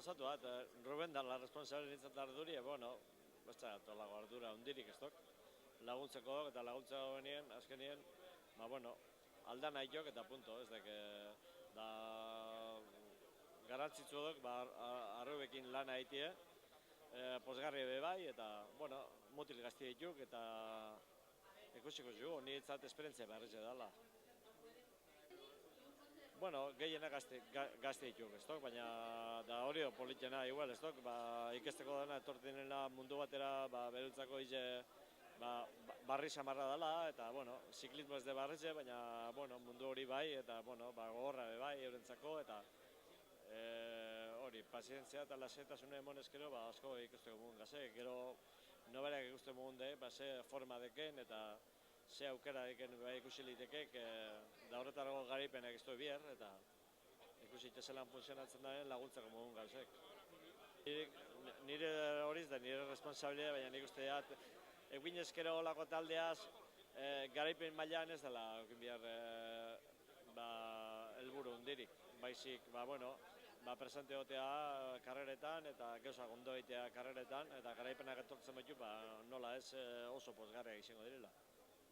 zatu bat, Ruben da la responsable nintzat arduri, bueno, besta, tolago ardura hundirik ez dok, laguntzeko eta laguntzeko benien, azkenien, bueno, alda nahi jok eta punto, ez dek, da, garantzitzu dok, arrubekin lan haitie, posgarri be bai, eta, bueno, mutil gazti dituk, eta ikusiko zu, niretzat esperientzia beharretxe dela. Bueno, gehiena gazte dituk, ez dok, baina da hori politena igual, ez dok, ikesteko dena etortinena mundu batera, beruntzako ize, barri samarra dela, eta, bueno, ziklismo ez de barretxe, baina, bueno, mundu hori bai, eta, bueno, gogorra be bai, eurentzako, eta hori, pazientzia eta lasentasune emonezkero, asko ikusteko mugun gaze, gero noberak ikusten mugun de, ze forma deken, eta ze aukera deken ikusi litekek, da horretarago garaipenak ez du bier, eta ikusi zelan funtzionatzen daren laguntzako mugun gauzek. Nire horiz da, nire responsabilia, baina nik uste dut, egin ezkero olako taldeaz, garaipen mailan ez dela egin behar helburu hundirik. Baizik, presente egotea karreretan eta gauzak ondo egitea karreretan, eta garaipenak etortzen baitu, nola ez oso pozgarriak izango direla.